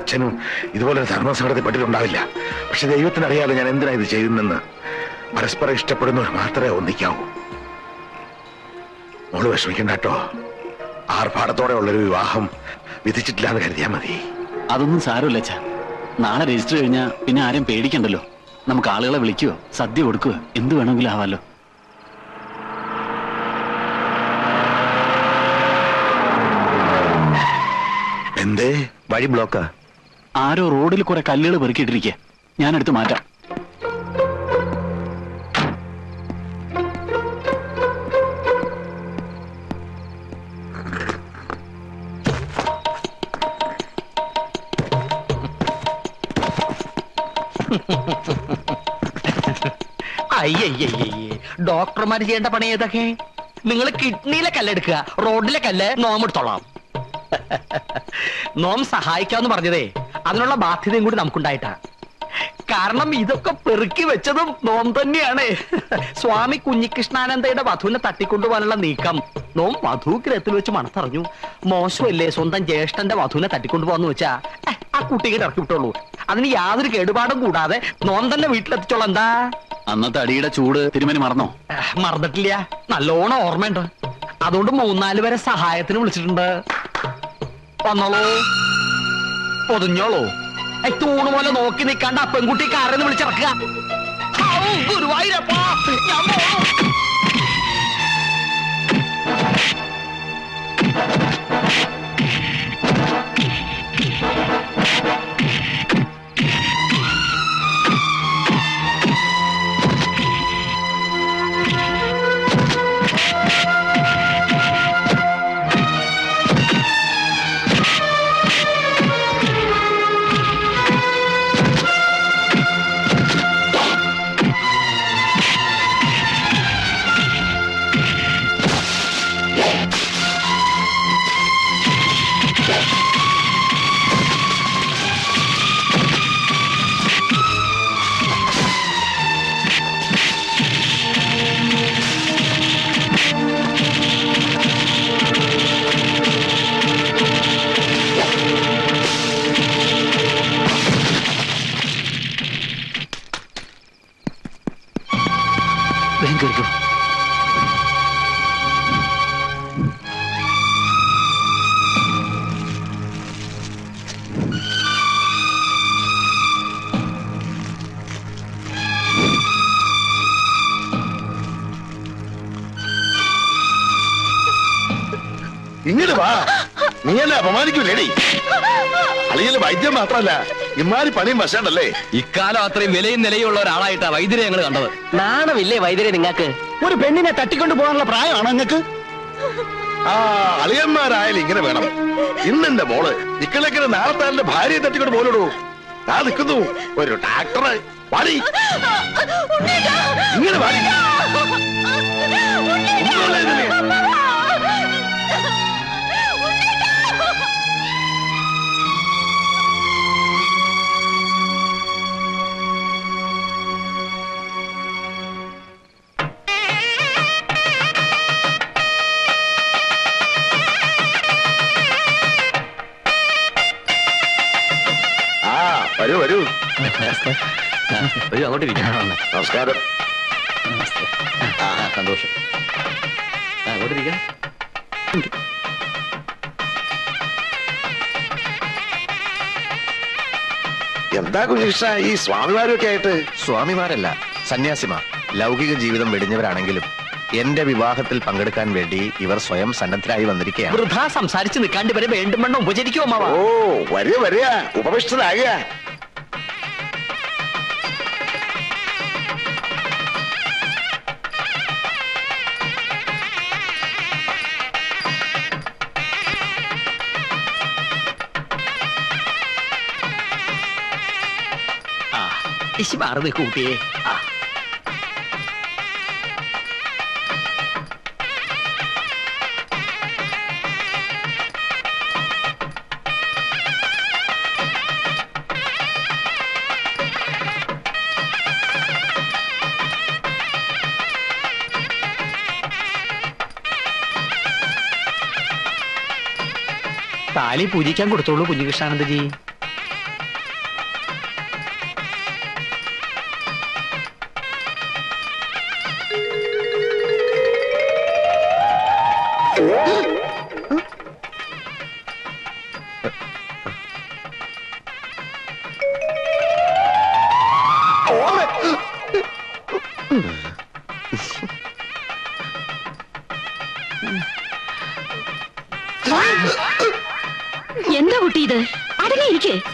അച്ഛനും ഇതുപോലെ ധർമ്മസങ്കടത്തിൽ പെട്ടിട്ടുണ്ടാവില്ല. പക്ഷെ ദൈവത്തിനറിയാലോ ഞാൻ എന്തിനാ ഇത് ചെയ്യുന്നെന്ന്. പരസ്പരം ഇഷ്ടപ്പെടുന്നവർ മാത്രമേ ഒന്നിക്കാവൂ. മോള് വിഷമിക്കണ്ട കേട്ടോ. ആർഭാടത്തോടെ ഉള്ളൊരു വിവാഹം വിധിച്ചിട്ടില്ല എന്ന് കരുതിയാ മതി. അതൊന്നും സാരമില്ല അച്ഛാ. നാളെ രജിസ്റ്റർ കഴിഞ്ഞാൽ പിന്നെ ആരും പേടിക്കണ്ടല്ലോ. നമുക്ക് ആളുകളെ വിളിക്കുകയോ സദ്യ കൊടുക്കുകയോ എന്ത് വേണമെങ്കിലും ആവാലോ. എന്തേ വഴി ബ്ലോക്കാ? ആരോ റോഡിൽ കുറെ കല്ലുകൾ പെറുക്കിയിട്ടിരിക്കുക. ഞാനെടുത്ത് മാറ്റാം. അയ്യയ്യേ, ഡോക്ടർമാർ ചെയ്യേണ്ട പണി ഏതൊക്കെ? നിങ്ങൾ കിഡ്നിയിലെ കല്ലെടുക്കുക, റോഡിലെ കല്ല് നോം എടുത്തോളാം. നോം സഹായിക്കാന്ന് പറഞ്ഞതേ അതിനുള്ള ബാധ്യതയും കൂടി നമുക്കുണ്ടായിട്ടാ. കാരണം ഇതൊക്കെ പെറുക്കി വെച്ചതും നോം തന്നെയാണ്. സ്വാമി കുഞ്ഞികൃഷ്ണാനന്ദയുടെ വധുവിനെ തട്ടിക്കൊണ്ടുപോകാനുള്ള നീക്കം നോം വധൂഗ്രഹത്തിൽ വെച്ച് മണത്തറിഞ്ഞു. മോശമല്ലേ സ്വന്തം ജ്യേഷ്ഠന്റെ വധുവിനെ തട്ടിക്കൊണ്ടുപോകാന്ന് വെച്ചാ ആ കുട്ടിയെ ഇറക്കി വിട്ടോളൂ. അതിന് യാതൊരു കേടുപാടും കൂടാതെ നോം തന്നെ വീട്ടിലെത്തിച്ചോളാം. എന്താ അന്നത്തെ അടിയുടെ ചൂട് തിരുമേനി മറന്നോ? മറന്നിട്ടില്ല, നല്ലോണം ഓർമ്മയുണ്ട്. അതുകൊണ്ട് 3-4 പേരെ സഹായത്തിന് വിളിച്ചിട്ടുണ്ട്. വന്നോളൂ, പൊതിഞ്ഞോളൂ. തൂണ് പോലെ നോക്കി നിൽക്കാണ്ട് ആ പെൺകുട്ടി കാരെന്ന് വിളിച്ചിറക്കുക. ഗുരുവായൂരപ്പാ, ഞാൻ ഇങ്ങോട്ട് വാ. നീ എന്നെ അപമാനിക്കൂലേടി. അളിയല് വൈദ്യം മാത്രല്ല ഇമാരി പണിയും വശണ്ടല്ലേ. ഇക്കാലം അത്രയും വിലയും നിലയുള്ള ഒരാളായിട്ടാ വൈദ്യരെ ഞങ്ങൾ കണ്ടത്. നാണമില്ലേ വൈദ്യരെ നിങ്ങൾക്ക്? ഒരു പെണ്ണിനെ തട്ടിക്കൊണ്ടു പോകാനുള്ള പ്രായമാണോ നിങ്ങൾക്ക്? ആ അളിയന്മാരായാലും ഇങ്ങനെ വേണം. ഇന്നെന്റെ മോള് ഇക്കളൊക്കെ നാളത്തെ ഭാര്യയെ തട്ടിക്കൊണ്ട് പോലോടൂ. ആ നിൽക്കുന്നു ഒരു ട്രാക്ടർ. പാടി ഇങ്ങനെ പാടി വരൂ വരൂ. അങ്ങോട്ടിരിക്കാം. നമസ്കാരം. സന്തോഷം. അങ്ങോട്ടിരിക്കാം. എന്താ കുഞ്ഞികൃഷ്ണ ഈ സ്വാമിമാരൊക്കെ ആയിട്ട്? സ്വാമിമാരല്ല, സന്യാസിമാർ. ലൗകിക ജീവിതം വെടിഞ്ഞവരാണെങ്കിലും എന്റെ വിവാഹത്തിൽ പങ്കെടുക്കാൻ വേണ്ടി ഇവർ സ്വയം സന്നദ്ധരായി വന്നിരിക്കുകയാണ്. വൃഥാ സംസാരിച്ച് നിൽക്കാണ്ട് ഇവരെ വേണ്ടും വേണം ഉപചരിക്കുമോ അമ്മാവ? ഓ വരിക വരിക, ഉപവിഷ്ടനാകുക. ഇശി മാറി നിൽക്കൂ കുട്ടിയെ. താലി പൂജിക്കാൻ കൊടുത്തോളൂ കുഞ്ഞികൃഷ്ണാനന്ദജി.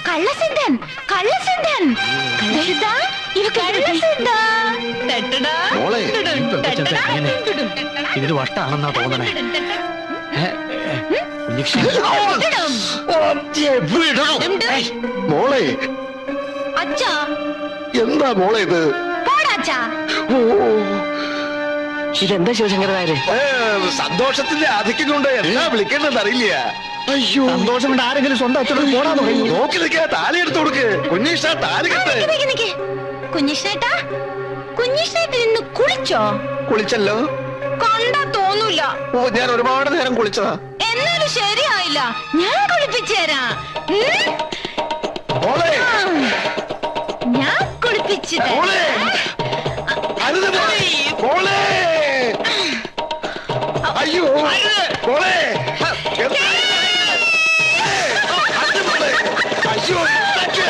കള്ളസിദ്ധൻ കള്ളസിദ്ധൻ കള്ളസിദ്ധ കള്ളസിദ്ധ മോളെ ഇതിന് വട്ടാണെന്നാ തോന്നണേ. മോളെ അച്ഛാ എന്താ മോളെ ഇത്? പോടാച്ചാ. ഇതെന്താ ശിവശങ്കര നായരെ? സന്തോഷത്തിന്റെ ആധിക്യം കൊണ്ട് എന്താ വിളിക്കേണ്ടതെന്ന് അറിയില്ല. അയ്യോ, സന്തോഷം കൊണ്ട് ആരെങ്കിലും സ്വന്തം അച്ഛനോട് പോടാന്ന് പറയൂ. നോക്കി നിൽക്കാ, താലി എടുത്തു കൊടുക്ക്. കുഞ്ഞീഷ താലി കെട്ട്. കുഞ്ഞിഷ്ണേട്ടാ, കുഞ്ഞിഷ്ണേട്ടൻ ഇന്ന് കുളിച്ചോ? കുളിച്ചല്ലോ. കണ്ടാ തോന്നൂല. ഓ, ഞാൻ ഒരുപാട് നേരം കുളിച്ചതാ. എന്നാലും ശരിയായില്ല, ഞാൻ കുളിപ്പിച്ചു തരാം. മോളെ, ഞാൻ കുളിപ്പിച്ചു മോളെ, അരുത് മോളെ. മോളെ, അയ്യോ മോളെ, എന്താ ഇത്? അത് മോളെ, അയ്യോ ഇതൊക്കെ.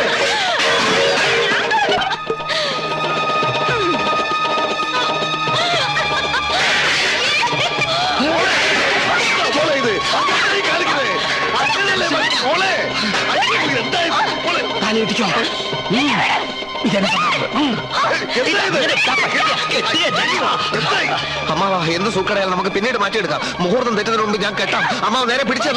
മോളെ, ഇത് അങ്ങനെ കാണിക്കുന്നേ, അങ്ങനെയല്ലേ മോളെ. അയ്യോ, എന്തായി മോളെ? താലി കെട്ടിക്കോ. അമ്മാവ, എന്ത് സൂക്കടയാൽ നമുക്ക് പിന്നീട് മാറ്റിയെടുക്കാം. മുഹൂർത്തം തെറ്റുന്നതിന് മുമ്പ് ഞാൻ കെട്ടാം. അമ്മാവ് നേരെ പിടിച്ചു.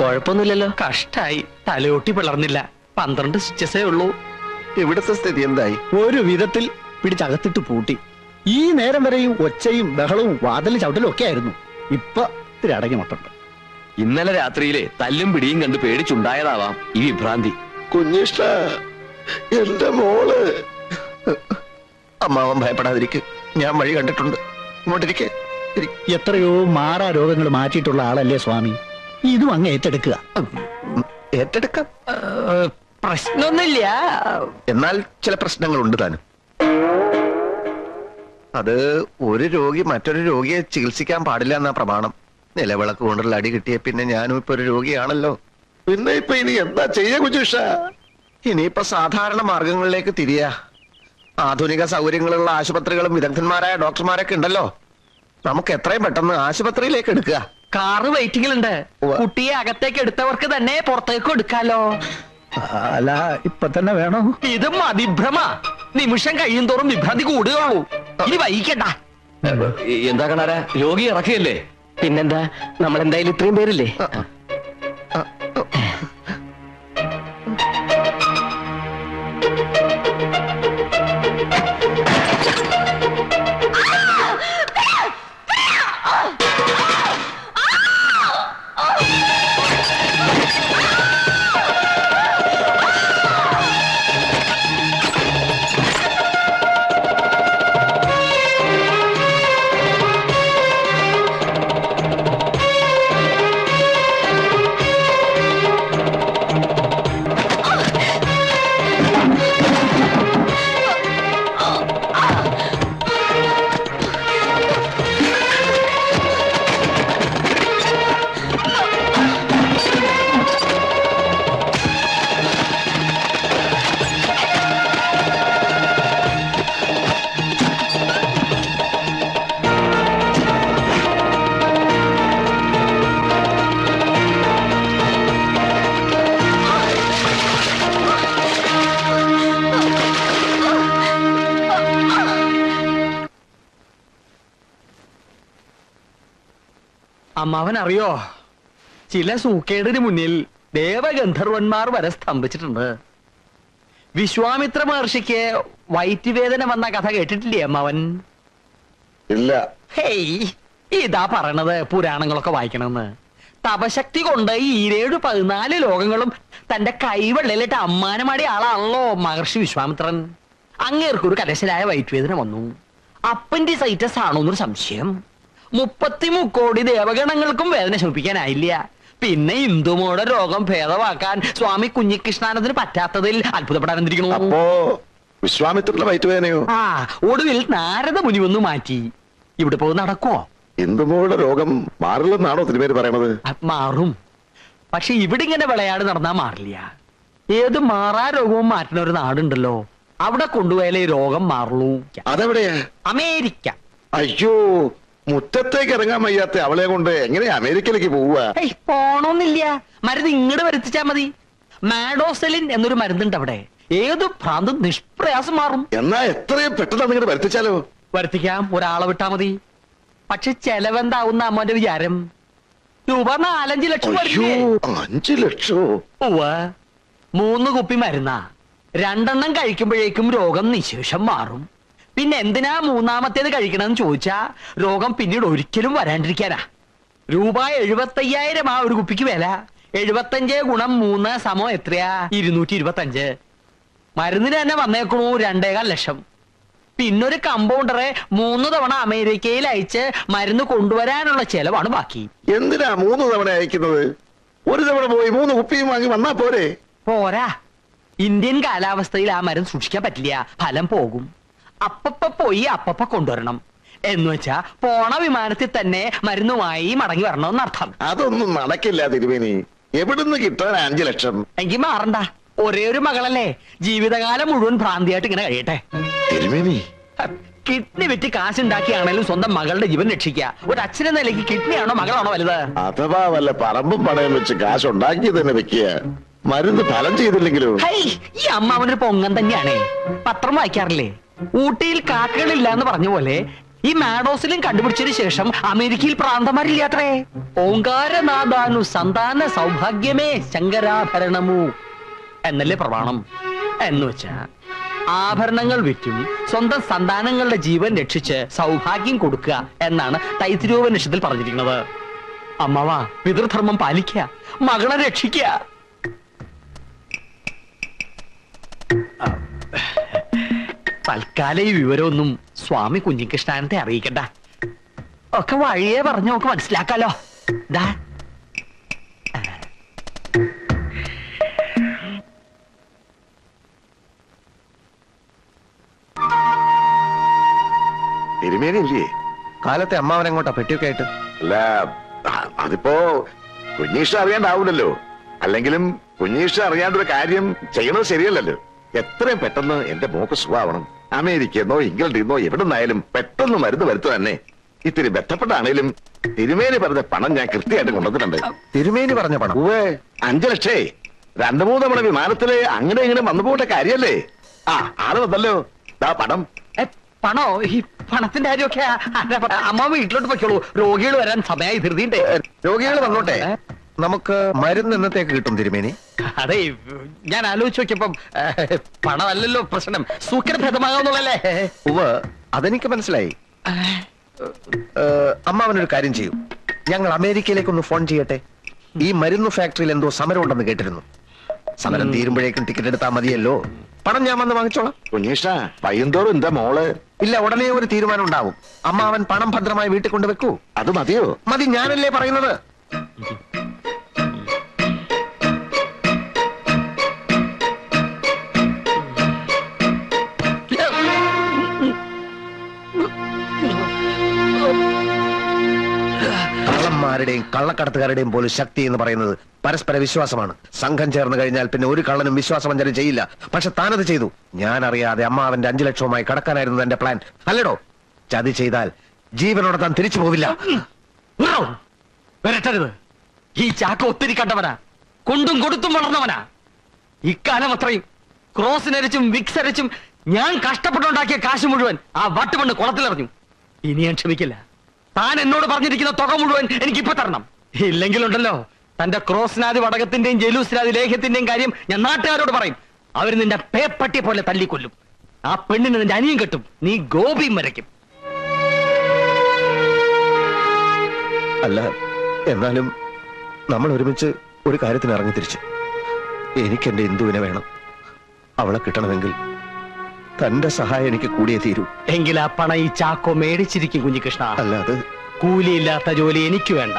കുഴപ്പമൊന്നുമില്ലല്ലോ. കഷ്ടായി, തലയോട്ടി പിളർന്നില്ല. 12 സ്റ്റിച്ചസേ ഉള്ളൂ. ഇവിടുത്തെ സ്ഥിതി എന്തായി? ഒരു വിധത്തിൽ പിടിച്ചകത്തിട്ട് പൂട്ടി. ഈ നേരം വരെയും ഒച്ചയും ബഹളവും വാതിൽ ചവിട്ടലും ഒക്കെ ആയിരുന്നു. ഇപ്പൊ ഇത്തിരി അടങ്ങി മട്ടുണ്ട്. ഇന്നലെ രാത്രിയിലെ തല്ലും പിടിയും കണ്ട് പേടിച്ചുണ്ടായതാവാം ഈ വിഭ്രാന്തി. കുഞ്ഞിഷ്ട, എന്റെ മോള്. അമ്മാവൻ ഭയപ്പെടാതിരിക്കും, ഞാൻ വഴി കണ്ടിട്ടുണ്ട്. ഇങ്ങോട്ടിരിക്കെ. എത്രയോ മാറാ രോഗങ്ങൾ മാറ്റിയിട്ടുള്ള ആളല്ലേ സ്വാമി. ഇതും അങ്ങ് ഏറ്റെടുക്കുക. ഏറ്റെടുക്കാം. പ്രശ്നമൊന്നുമില്ല. എന്നാൽ ചില പ്രശ്നങ്ങളുണ്ട് താനും. അത് ഒരു രോഗി മറ്റൊരു രോഗിയെ ചികിത്സിക്കാൻ പാടില്ല എന്നാ പ്രമാണം. നിലവിളക്ക് കൊണ്ടുള്ള അടി കിട്ടിയ പിന്നെ ഞാനും ഇപ്പൊ ഒരു രോഗിയാണല്ലോ. പിന്നെ ഇപ്പൊ ഇനി എന്താ ചെയ്യാ കുഞ്ഞിഷ്ട? ഇനിയിപ്പോ സാധാരണ മാർഗങ്ങളിലേക്ക് തിരിയാ. ആധുനിക സൗകര്യങ്ങളുള്ള ആശുപത്രികളും വിദഗ്ധന്മാരായ ഡോക്ടർമാരൊക്കെ ഉണ്ടല്ലോ. നമുക്ക് എത്രയും പെട്ടെന്ന് ആശുപത്രിയിലേക്ക് എടുക്കുക. കാറ് വെയിറ്റിംഗിലുണ്ട്. കുട്ടിയെ അകത്തേക്ക് എടുത്തവർക്ക് തന്നെ പുറത്തേക്ക് എടുക്കാലോ. അല്ല, ഇപ്പൊ തന്നെ വേണോ? ഇത് മതിഭ്രമ. നിമിഷം കഴിയും തോറും വിഭ്രാന്തി കൂടുകയുള്ളൂ. ഇനി വൈകിക്കണ്ട. എന്താ കണാര, രോഗി ഇറക്കിയല്ലേ? പിന്നെന്താ, നമ്മൾ എന്തായാലും ഇത്രയും പേരില്ലേ. അമ്മാവൻ അറിയോ, ചില സൂക്കേടിന് മുന്നിൽ ദേവഗന്ധർവന്മാർ വരെ സ്തംഭിച്ചിട്ടുണ്ട്. വിശ്വാമിത്ര മഹർഷിക്ക് വയറ്റുവേദന വന്ന കഥ കേട്ടിട്ടില്ലേ അമ്മാവൻ? ഇല്ല. ഹേയ്, ഇതാ പറയണത് പുരാണങ്ങളൊക്കെ വായിക്കണമെന്ന്. തപശക്തി കൊണ്ട് ഈ 14 ലോകങ്ങളും തന്റെ കൈവെള്ളയിലിട്ട് അമ്മാനമാടിയ ആളാണല്ലോ മഹർഷി വിശ്വാമിത്രൻ. അങ്ങേർക്കൊരു കലശലായ വയറ്റുവേദന വന്നു. അപ്പൻഡിസൈറ്റസ് ആണോ എന്നൊരു സംശയം. 33 കോടി ദേവഗണങ്ങൾക്കും വേദന ശമിപ്പിക്കാനായില്ല. പിന്നെ ഇന്ദുമോടെ രോഗം ഭേദമാക്കാൻ സ്വാമി കുഞ്ഞികൃഷ്ണാനന്ദന് പറ്റാത്തതിൽ അത്ഭുതപ്പെടാനെന്തിരിക്കണു. അപ്പോ വിശ്വാമിത്രന്റെ വയറ്റുവേദനയോ? ഒടുവിൽ നാരദ മുനി ഒന്ന് മാറ്റി. ഇവിടെ പോയി നടക്കുവോ? ഇന്ദുമോളുടെ രോഗം മാറില്ലെന്നാണോ തിരുമേനി പറയണത്? മാറും, പക്ഷെ ഇവിടെ ഇങ്ങനെ വിളയാട് നടന്നാ മാറില്ല. ഏത് മാറാ രോഗവും മാറ്റുന്ന ഒരു നാടുണ്ടല്ലോ, അവിടെ കൊണ്ടുപോയാലേ രോഗം മാറുള്ളൂ. അതെവിടെയാ? അമേരിക്ക. അയ്യോ, മുറ്റത്തേക്ക് ഇറങ്ങാൻ വയ്യാത്ത അവളെ കൊണ്ട് എങ്ങനെയാ അമേരിക്കയിലേക്ക് പോവുക? പോണോന്നില്ല, മരുന്ന് ഇങ്ങോട്ട് വരുത്തിച്ചാ മതി. മാഡോസെലിൻ എന്നൊരു മരുന്നുണ്ട് അവിടെ. ഏത് ഭ്രാന്തും നിഷ്പ്രയാസം മാറും. എന്നാ എത്രയും പെട്ടെന്ന് നിങ്ങടെ വരുത്തിച്ചാലോ? വരുത്തിക്കാം, ഒരാളെ വിട്ടാ മതി. പക്ഷെ ചെലവെന്താവുന്ന അമ്മന്റെ വിചാരം? രൂപ 4-5 ലക്ഷം അയ്യോ, വരില്ലേ? 5 ലക്ഷോ? 3 കുപ്പി മരുന്നാ. 2 എണ്ണം കഴിക്കുമ്പോഴേക്കും രോഗം നിശേഷം മാറും. പിന്നെ എന്തിനാ 3ാമത്തേത് കഴിക്കണമെന്ന് ചോദിച്ചാ രോഗം പിന്നീട് ഒരിക്കലും വരാണ്ടിരിക്കാനാ. രൂപ 75,000 ആ ഒരു കുപ്പിക്ക് വില. 75 ഗുണം 3 സമം എത്രയാ? 225. മരുന്നിന് തന്നെ വന്നേക്കണു 2.25 ലക്ഷം. പിന്നൊരു കമ്പൗണ്ടറെ 3 തവണ അമേരിക്കയിൽ അയച്ച് മരുന്ന് കൊണ്ടുവരാനുള്ള ചെലവാണ് ബാക്കി. എന്തിനാ 3 തവണ അയക്കുന്നത്? ഒരു തവണ പോയി 3 കുപ്പിയും വാങ്ങി വന്നാ പോരെ? പോരാ, ഇന്ത്യൻ കാലാവസ്ഥയിൽ ആ മരുന്ന് സൂക്ഷിക്കാൻ പറ്റില്ല, ഫലം പോകും. അപ്പപ്പ പോയി അപ്പപ്പ കൊണ്ടുവരണം. എന്ന് വെച്ചാ പോണ വിമാനത്തിൽ തന്നെ മരുന്നുമായി മടങ്ങി വരണമെന്നർത്ഥം. അതൊന്നും നടക്കില്ല തിരുമേനി. എവിടുന്ന് കിട്ടാൻ 5 ലക്ഷം? എങ്കിൽ മാറണ്ട, ഒരേ ഒരു മകളല്ലേ, ജീവിതകാലം മുഴുവൻ ഭ്രാന്തിയായിട്ട് ഇങ്ങനെ കഴിയട്ടെ. തിരുമേനി, കിഡ്നി വിറ്റ് കാശുണ്ടാക്കിയാണേലും സ്വന്തം മകളുടെ ജീവൻ രക്ഷിക്കുക. ഒരു അച്ഛനെ നിലയ്ക്ക് കിഡ്നിയാണോ മകളാണോ വലുത്? അഥവാ വല്ല പറമ്പും പണയം വെച്ച് കാശ് ഉണ്ടാക്കി തന്നെ വെക്കുക. മരുന്ന് ഫലം ചെയ്തില്ലെങ്കിലോ? ഈ അമ്മാവനൊരു പൊങ്ങൻ തന്നെയാണേ. പത്രം വായിക്കാറില്ലേ? ഊട്ടിയിൽ കാക്കകളില്ല എന്ന് പറഞ്ഞ പോലെ ഈ മാഡോസിലും കണ്ടുപിടിച്ചതിന് ശേഷം അമേരിക്കയിൽ പ്രാന്തമാരില്ലാത്രേ. ഓങ്കാരനാഥാനു സന്താന സൗഭാഗ്യമേ ശങ്കരാഭരണമു എന്നല്ലേ പ്രമാണം. എന്ന് വെച്ചാ ആഭരണങ്ങൾ വിറ്റും സ്വന്തം സന്താനങ്ങളുടെ ജീവൻ രക്ഷിച്ച് സൗഭാഗ്യം കൊടുക്കുക എന്നാണ് തൈത്തിരീയോപനിഷത്തിൽ പറഞ്ഞിരിക്കുന്നത്. അമ്മാവാ, പിതൃധർമ്മം പാലിക്കുക, മകളെ രക്ഷിക്കുക. തൽക്കാലം ഈ വിവരമൊന്നും സ്വാമി കുഞ്ഞികൃഷ്ണാനത്തെ അറിയിക്കണ്ട. ഒക്കെ വഴിയേ പറഞ്ഞു നമുക്ക് മനസ്സിലാക്കാലോ. ദാ തിരുമേനി ഇല്ലേ? കാലത്തെ അമ്മാവനെങ്ങോട്ടാ പെട്ടിയൊക്കെ ആയിട്ട്? അല്ല, അതിപ്പോ കുഞ്ഞീഷ അറിയാണ്ടാവൂലല്ലോ. അല്ലെങ്കിലും കുഞ്ഞീഷ അറിയാണ്ടൊരു കാര്യം ചെയ്യണത് ശരിയല്ലല്ലോ. എത്രയും പെട്ടെന്ന് എന്റെ മോക്ക് സുഖാവണം. അമേരിക്കന്നോ ഇംഗ്ലണ്ടിന്നോ എവിടെ നിന്നായാലും പെട്ടെന്ന് മരുന്ന് വരുത്തു തന്നെ. ഇത്തിരി ബന്ധപ്പെട്ടാണേലും തിരുമേനി പറഞ്ഞ പണം ഞാൻ കൃത്യമായിട്ട് കൊണ്ടുവന്നിട്ടുണ്ട്. തിരുമേനി പറഞ്ഞ പണം? 5 ലക്ഷേ. 2-3 തവണ വിമാനത്തില് അങ്ങനെ ഇങ്ങനെ വന്നു പോകേണ്ട കാര്യല്ലേ? ആള് വന്നല്ലോ. ദാ പണം. പണോ? ഈ പണത്തിന്റെ കാര്യമൊക്കെ അമ്മ വീട്ടിലോട്ട് പൊയ്ക്കോളൂ. രോഗികൾ വരാൻ സമയമായി ധൃതിയുണ്ട്. രോഗികൾ വന്നോട്ടെ. നമുക്ക് മരുന്ന് എന്നത്തേക്ക് കിട്ടും തിരുമേനി? അതെ, ഞാൻ ആലോചിച്ച് നോക്കിയപ്പം പണമല്ലല്ലോ പ്രശ്നം, സൂക്കരഭേദമാകാന്നുള്ളല്ലേ. അതെനിക്ക് മനസ്സിലായി. അമ്മാവനൊരു കാര്യം ചെയ്യൂ, ഞങ്ങൾ അമേരിക്കയിലേക്കൊന്ന് ഫോൺ ചെയ്യട്ടെ. ഈ മരുന്ന് ഫാക്ടറിയിൽ എന്തോ സമരം ഉണ്ടെന്ന് കേട്ടിരുന്നു. സമരം തീരുമ്പോഴേക്കും ടിക്കറ്റ് എടുത്താൽ മതിയല്ലോ. പണം ഞാൻ വന്ന് വാങ്ങിച്ചോളാം. കുഞ്ഞീഷ, പയ്യന്തോറും എന്താ മോള്? ഇല്ല, ഉടനെ ഒരു തീരുമാനം ഉണ്ടാവും. അമ്മാവൻ പണം ഭദ്രമായി വീട്ടിൽ കൊണ്ട് വെക്കൂ. അത് മതിയോ? മതി, ഞാനല്ലേ പറയുന്നത്. കള്ളന്മാരുടെയും കള്ളക്കടത്തുകാരുടെയും പോലും ശക്തി എന്ന് പറയുന്നത് പരസ്പര വിശ്വാസമാണ്. സംഘം ചേർന്ന് കഴിഞ്ഞാൽ പിന്നെ ഒരു കള്ളനും വിശ്വാസവഞ്ചന ചെയ്യില്ല. പക്ഷെ താനത് ചെയ്തു. ഞാൻ അറിയാതെ അമ്മാവന്റെ 5 ലക്ഷവുമായി കടക്കാനായിരുന്നു എന്റെ പ്ലാൻ. അല്ലടോ, ചതി ചെയ്താൽ ജീവനോടെ താൻ തിരിച്ചു പോവില്ല. വരട്ടരുത്. ഈ ചാക്ക ഒത്തിരി കണ്ടവനാ, കൊണ്ടും കൊടുത്തും വളർന്നവനാ. ഇക്കാലം അത്രയും ക്രോസിനരച്ചും വിക്സ് അരച്ചും ഞാൻ കഷ്ടപ്പെട്ടുണ്ടാക്കിയ കാശ് മുഴുവൻ ആ വട്ടുമണ്ണ് കുളത്തിലെറിഞ്ഞു. ഇനി ഞാൻ ക്ഷമിക്കില്ല. താൻ എന്നോട് പറഞ്ഞിരിക്കുന്ന തുക മുഴുവൻ എനിക്കിപ്പോ തരണം. ഇല്ലെങ്കിലുണ്ടല്ലോ, തന്റെ ക്രോസ്നാദി വടകത്തിന്റെയും ജലൂസ്നാദി ലേഖ്യത്തിന്റെയും കാര്യം ഞാൻ നാട്ടുകാരോട് പറയും. അവർ നിന്റെ പേപ്പട്ടി പോലെ തല്ലിക്കൊല്ലും. ആ പെണ്ണിന് നിന്റെ അനിയും കെട്ടും, നീ ഗോപിയും വരയ്ക്കും. അല്ല, എന്നാലും നമ്മൾ ഒരുമിച്ച് ഒരു കാര്യത്തിന് ഇറങ്ങി തിരിച്ചു. എനിക്ക് എന്റെ ഇന്ദുവിനെ വേണം. അവളെ കിട്ടണമെങ്കിൽ തന്റെ സഹായം എനിക്ക് കൂടിയേ തീരൂ. എങ്കിൽ ആ പണം ഈ ചാക്കോ മേടിച്ചിരിക്കും കുഞ്ഞികൃഷ്ണ. അല്ലാതെ കൂലിയില്ലാത്ത ജോലി എനിക്ക് വേണ്ട.